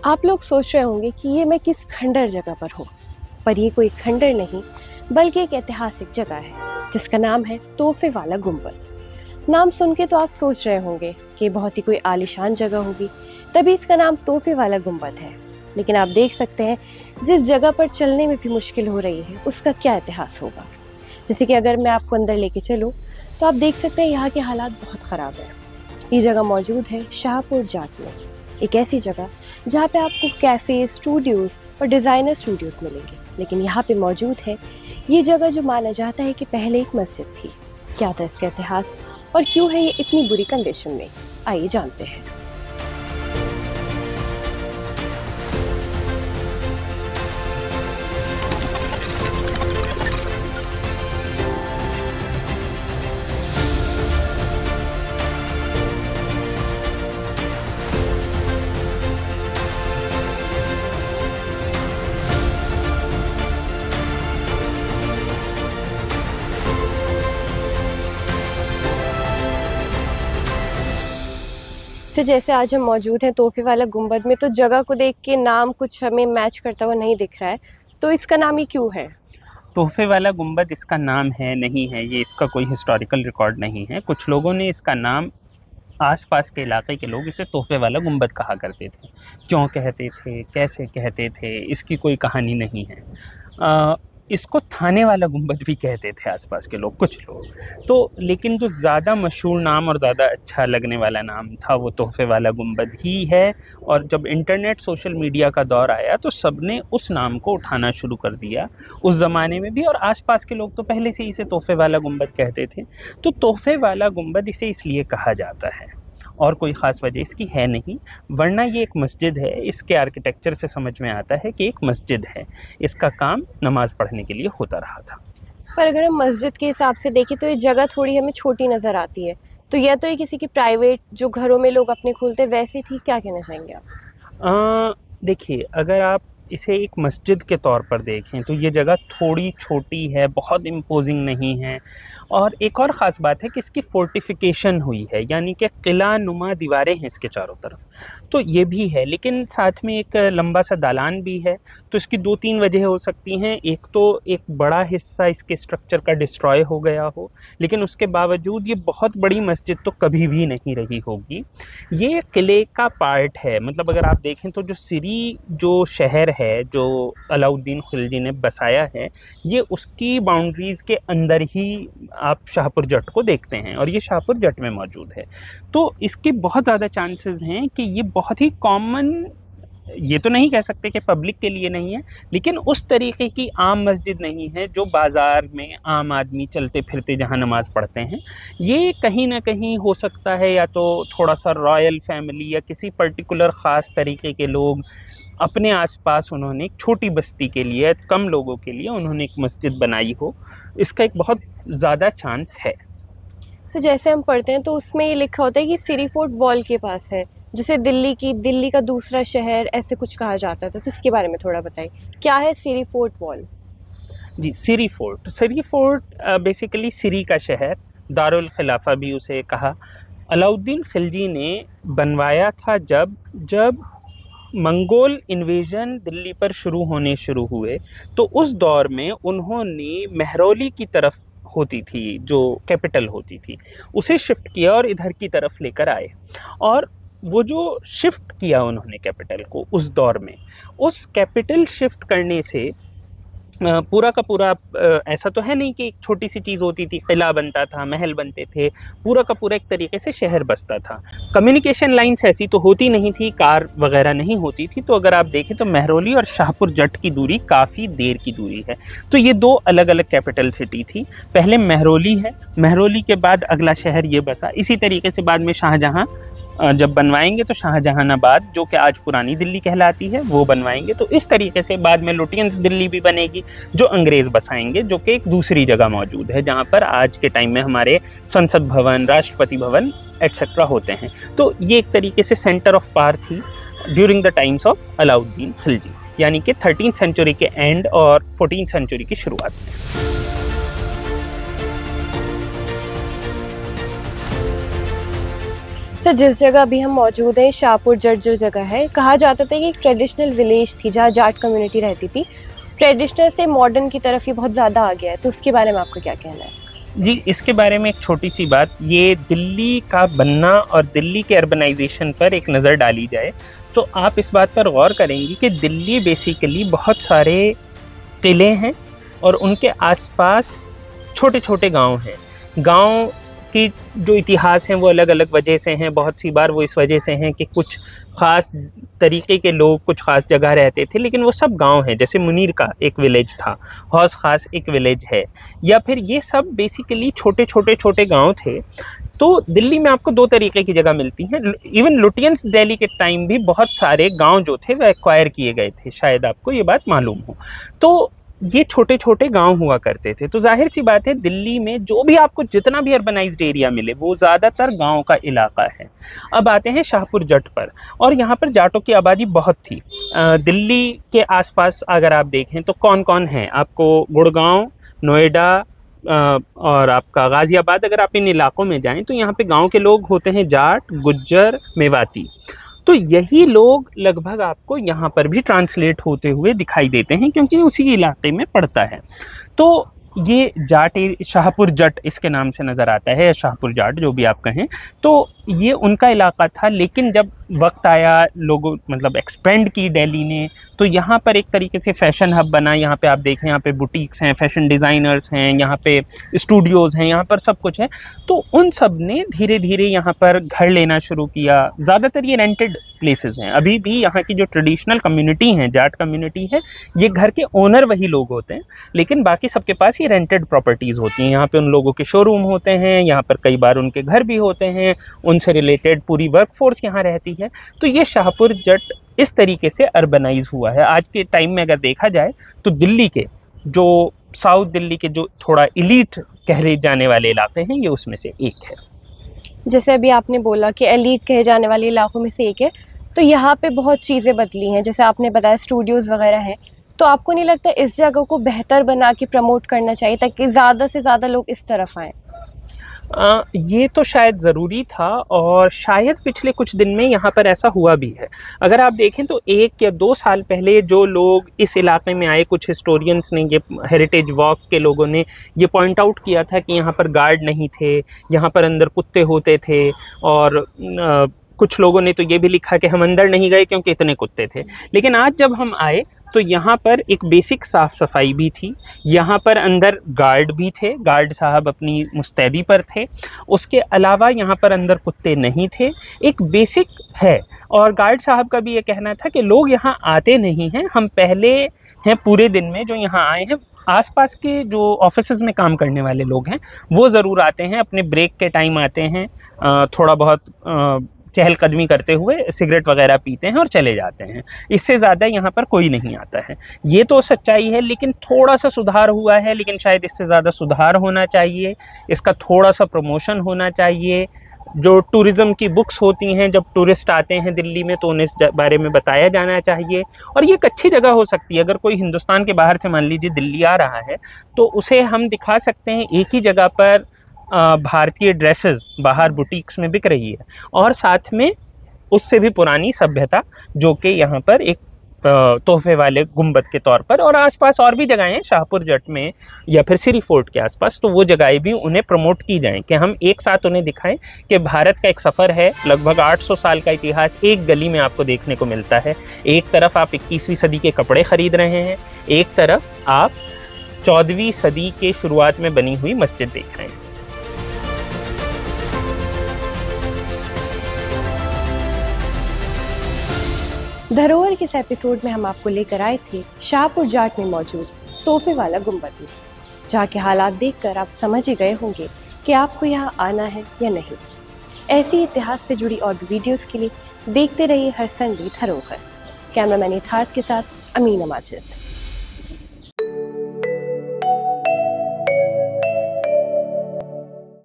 आप लोग सोच रहे होंगे कि ये मैं किस खंडर जगह पर हूँ, पर ये कोई खंडर नहीं बल्कि एक ऐतिहासिक जगह है जिसका नाम है तोहफे वाला गुंबद। नाम सुन के तो आप सोच रहे होंगे कि बहुत ही कोई आलीशान जगह होगी, तभी इसका नाम तोहफे वाला गुंबद है। लेकिन आप देख सकते हैं जिस जगह पर चलने में भी मुश्किल हो रही है उसका क्या इतिहास होगा। जैसे कि अगर मैं आपको अंदर लेके चलूँ तो आप देख सकते हैं यहाँ के हालात बहुत ख़राब हैं। ये जगह मौजूद है शाहपुर जाट में, एक ऐसी जगह जहाँ पे आपको कैफ़े, स्टूडियोज़ और डिज़ाइनर स्टूडियोज़ मिलेंगे। लेकिन यहाँ पे मौजूद है ये जगह जो माना जाता है कि पहले एक मस्जिद थी। क्या था इसका इतिहास और क्यों है ये इतनी बुरी कंडीशन में, आइए जानते हैं। तो जैसे आज हम मौजूद हैं तोहफे वाला गुंबद में, तो जगह को देख के नाम कुछ हमें मैच करता हुआ नहीं दिख रहा है, तो इसका नाम ये क्यों है? तोहफे वाला गुंबद इसका नाम है, नहीं है, ये इसका कोई हिस्टोरिकल रिकॉर्ड नहीं है। कुछ लोगों ने इसका नाम, आसपास के इलाके के लोग इसे तोहफे वाला गुंबद कहा करते थे। क्यों कहते थे, कैसे कहते थे, इसकी कोई कहानी नहीं है। इसको थाने वाला गुंबद भी कहते थे आसपास के लोग, कुछ लोग तो। लेकिन जो ज़्यादा मशहूर नाम और ज़्यादा अच्छा लगने वाला नाम था वो तोहफे वाला गुंबद ही है। और जब इंटरनेट, सोशल मीडिया का दौर आया तो सबने उस नाम को उठाना शुरू कर दिया, उस ज़माने में भी। और आसपास के लोग तो पहले से ही इसे तोहफे वाला गुंबद कहते थे। तो तोहफे वाला गुंबद इसे इसलिए कहा जाता है, और कोई ख़ास वजह इसकी है नहीं, वरना ये एक मस्जिद है। इसके आर्किटेक्चर से समझ में आता है कि एक मस्जिद है। इसका काम नमाज़ पढ़ने के लिए होता रहा था। पर अगर हम मस्जिद के हिसाब से देखें तो ये जगह थोड़ी हमें छोटी नज़र आती है, तो यह तो ये किसी की प्राइवेट जो घरों में लोग अपने खोलते वैसी थी, क्या कहना चाहेंगे आप? देखिए, अगर आप इसे एक मस्जिद के तौर पर देखें तो ये जगह थोड़ी छोटी है, बहुत इम्पोजिंग नहीं है। और एक और ख़ास बात है कि इसकी फोर्टिफिकेशन हुई है, यानी कि किला नुमा दीवारें हैं इसके चारों तरफ, तो ये भी है। लेकिन साथ में एक लंबा सा दालान भी है। तो इसकी दो तीन वजह हो सकती हैं। एक तो एक बड़ा हिस्सा इसके स्ट्रक्चर का डिस्ट्रॉय हो गया हो, लेकिन उसके बावजूद ये बहुत बड़ी मस्जिद तो कभी भी नहीं रही होगी। ये किले का पार्ट है। मतलब अगर आप देखें तो जो सिरी जो शहर है जो अलाउद्दीन खिलजी ने बसाया है, ये उसकी बाउंड्रीज़ के अंदर ही आप शाहपुर जट को देखते हैं, और ये शाहपुर जट में मौजूद है। तो इसके बहुत ज़्यादा चांसेस हैं कि ये बहुत ही कॉमन, ये तो नहीं कह सकते कि पब्लिक के लिए नहीं है, लेकिन उस तरीके की आम मस्जिद नहीं है जो बाज़ार में आम आदमी चलते फिरते जहाँ नमाज़ पढ़ते हैं। ये कहीं ना कहीं हो सकता है या तो थोड़ा सा रॉयल फैमिली या किसी पर्टिकुलर ख़ास तरीके के लोग अपने आसपास उन्होंने एक छोटी बस्ती के लिए, कम लोगों के लिए उन्होंने एक मस्जिद बनाई हो। इसका एक बहुत ज़्यादा चांस है। तो जैसे हम पढ़ते हैं तो उसमें ये लिखा होता है कि सिरी फोर्ट वॉल के पास है, जिसे दिल्ली का दूसरा शहर ऐसे कुछ कहा जाता था। तो इसके बारे में थोड़ा बताइए, क्या है सिरी फोर्ट वॉल? जी, सिरी फोर्ट बेसिकली सिरी का शहर, दारुल खिलाफा भी उसे कहा, अलाउद्दीन खिलजी ने बनवाया था जब मंगोल इन्वेजन दिल्ली पर शुरू हुए। तो उस दौर में उन्होंने महरौली की तरफ होती थी, जो कैपिटल होती थी, उसे शिफ्ट किया और इधर की तरफ लेकर आए। और वो जो शिफ्ट किया उन्होंने कैपिटल को उस दौर में, उस कैपिटल शिफ्ट करने से पूरा का पूरा, ऐसा तो है नहीं कि एक छोटी सी चीज़ होती थी, किला बनता था, महल बनते थे, पूरा का पूरा एक तरीके से शहर बसता था। कम्युनिकेशन लाइंस ऐसी तो होती नहीं थी, कार वगैरह नहीं होती थी। तो अगर आप देखें तो महरौली और शाहपुर जट की दूरी काफ़ी देर की दूरी है। तो ये दो अलग अलग कैपिटल सिटी थी। पहले महरौली है, महरौली के बाद अगला शहर ये बसा। इसी तरीके से बाद में शाहजहाँ जब बनवाएंगे तो शाहजहानाबाद, जो कि आज पुरानी दिल्ली कहलाती है, वो बनवाएंगे। तो इस तरीके से बाद में लुटियंस दिल्ली भी बनेगी, जो अंग्रेज़ बसाएंगे, जो कि एक दूसरी जगह मौजूद है जहाँ पर आज के टाइम में हमारे संसद भवन, राष्ट्रपति भवन एट्सेट्रा होते हैं। तो ये एक तरीके से सेंटर ऑफ पावर थी during the times of Alauddin Khilji, यानी कि 13th सेंचुरी के एंड और 14th सेंचुरी की शुरुआत में। तो जिस जगह अभी हम मौजूद हैं, शाहपुर जट जो जगह है, कहा जाता था कि एक ट्रेडिशनल विलेज थी जहाँ जाट कम्युनिटी रहती थी। ट्रेडिशनल से मॉडर्न की तरफ ये बहुत ज़्यादा आ गया है, तो उसके बारे में आपका क्या कहना है? जी, इसके बारे में एक छोटी सी बात, ये दिल्ली का बनना और दिल्ली के अर्बनाइजेशन पर एक नज़र डाली जाए तो आप इस बात पर गौर करेंगी कि दिल्ली बेसिकली बहुत सारे किले हैं और उनके आसपास छोटे छोटे गांव हैं। गांव की जो इतिहास हैं वो अलग अलग वजह से हैं। बहुत सी बार वो इस वजह से हैं कि कुछ ख़ास तरीके के लोग कुछ ख़ास जगह रहते थे, लेकिन वो सब गांव हैं। जैसे मुनीर का एक विलेज था, हौस ख़ास एक विलेज है, या फिर ये सब बेसिकली छोटे छोटे छोटे गांव थे। तो दिल्ली में आपको दो तरीके की जगह मिलती हैं। इवन लुटियंस दिल्ली के टाइम भी बहुत सारे गांव जो थे वो एक्वायर किए गए थे, शायद आपको ये बात मालूम हो। तो ये छोटे छोटे गांव हुआ करते थे। तो जाहिर सी बात है दिल्ली में जो भी आपको जितना भी अर्बनाइज्ड एरिया मिले वो ज़्यादातर गांव का इलाका है। अब आते हैं शाहपुर जट पर, और यहाँ पर जाटों की आबादी बहुत थी। दिल्ली के आसपास अगर आप देखें तो कौन कौन है, आपको गुड़गांव, नोएडा और आपका गाज़ियाबाद, अगर आप इन इलाकों में जाएं तो यहाँ पे गांव के लोग होते हैं जाट, गुज्जर, मेवाती। तो यही लोग लगभग आपको यहाँ पर भी ट्रांसलेट होते हुए दिखाई देते हैं क्योंकि उसी इलाके में पड़ता है। तो ये जाट शाहपुर जट इसके नाम से नज़र आता है, या शाहपुर जाट जो भी आप कहें। तो ये उनका इलाका था, लेकिन जब वक्त आया, लोगों मतलब एक्सपेंड की दिल्ली ने, तो यहाँ पर एक तरीके से फ़ैशन हब बना। यहाँ पे आप देखें, यहाँ पे बुटीक्स हैं, फैशन डिज़ाइनर्स हैं, यहाँ पे स्टूडियोज़ हैं, यहाँ पर सब कुछ है। तो उन सब ने धीरे धीरे यहाँ पर घर लेना शुरू किया। ज़्यादातर ये रेंटेड प्लेसेस हैं। अभी भी यहाँ की जो ट्रेडिशनल कम्युनिटी है, जाट कम्युनिटी है, ये घर के ओनर वही लोग होते हैं, लेकिन बाकी सबके पास ये रेंटेड प्रॉपर्टीज़ होती हैं। यहाँ पे उन लोगों के शोरूम होते हैं, यहाँ पर कई बार उनके घर भी होते हैं, उनसे रिलेटेड पूरी वर्कफोर्स यहाँ रहती है। तो ये शाहपुर जट इस तरीके से अर्बनाइज हुआ है। आज के टाइम में अगर देखा जाए तो दिल्ली के जो साउथ दिल्ली के जो थोड़ा इलीट कहे जाने वाले इलाके हैं, ये उसमें से एक है। जैसे अभी आपने बोला कि एलीट कहे जाने वाले इलाकों में से एक है, तो यहाँ पे बहुत चीज़ें बदली हैं। जैसे आपने बताया स्टूडियोज़ वगैरह हैं, तो आपको नहीं लगता इस जगह को बेहतर बना के प्रमोट करना चाहिए ताकि ज़्यादा से ज़्यादा लोग इस तरफ आएँ? ये तो शायद ज़रूरी था, और शायद पिछले कुछ दिन में यहाँ पर ऐसा हुआ भी है। अगर आप देखें तो 1 या 2 साल पहले जो लोग इस इलाके में आए, कुछ हिस्टोरियंस ने, ये हेरिटेज वॉक के लोगों ने ये पॉइंट आउट किया था कि यहाँ पर गार्ड नहीं थे, यहाँ पर अंदर कुत्ते होते थे, और कुछ लोगों ने तो ये भी लिखा कि हम अंदर नहीं गए क्योंकि इतने कुत्ते थे। लेकिन आज जब हम आए तो यहाँ पर एक बेसिक साफ़ सफाई भी थी, यहाँ पर अंदर गार्ड भी थे, गार्ड साहब अपनी मुस्तैदी पर थे। उसके अलावा यहाँ पर अंदर कुत्ते नहीं थे, एक बेसिक है। और गार्ड साहब का भी ये कहना था कि लोग यहाँ आते नहीं हैं, हम पहले हैं पूरे दिन में जो यहाँ आए हैं। आसपास के जो ऑफिसेज़ में काम करने वाले लोग हैं वो ज़रूर आते हैं, अपने ब्रेक के टाइम आते हैं, थोड़ा बहुत चहलकदमी करते हुए सिगरेट वगैरह पीते हैं और चले जाते हैं। इससे ज़्यादा यहाँ पर कोई नहीं आता है। ये तो सच्चाई है, लेकिन थोड़ा सा सुधार हुआ है, लेकिन शायद इससे ज़्यादा सुधार होना चाहिए। इसका थोड़ा सा प्रमोशन होना चाहिए। जो टूरिज़्म की बुक्स होती हैं, जब टूरिस्ट आते हैं दिल्ली में, तो उन्हें इस बारे में बताया जाना चाहिए। और ये एक अच्छी जगह हो सकती है। अगर कोई हिंदुस्तान के बाहर से मान लीजिए दिल्ली आ रहा है, तो उसे हम दिखा सकते हैं एक ही जगह पर भारतीय ड्रेसेस बाहर बुटीक्स में बिक रही है, और साथ में उससे भी पुरानी सभ्यता जो कि यहाँ पर एक तोहफे वाले गुंबद के तौर पर, और आसपास और भी जगहें हैं शाहपुर जट में या फिर सिरी फोर्ट के आसपास, तो वो जगहें भी उन्हें प्रमोट की जाएं कि हम एक साथ उन्हें दिखाएं कि भारत का एक सफ़र है। लगभग 800 साल का इतिहास एक गली में आपको देखने को मिलता है। एक तरफ आप 21वीं सदी के कपड़े ख़रीद रहे हैं, एक तरफ आप 14वीं सदी के शुरुआत में बनी हुई मस्जिद देख रहे हैं। धरोहर के इस एपिसोड में हम आपको लेकर आए थे शाहपुर जाट में मौजूद तोहफे वाला गुंबद में, जहाँ के हालात देखकर आप समझ ही गए होंगे कि आपको यहाँ आना है या नहीं। ऐसी इतिहास से जुड़ी और वीडियोस के लिए देखते रहिए हर संडे धरोहर। कैमरामैन इथार्थ के साथ अमीना माजिद।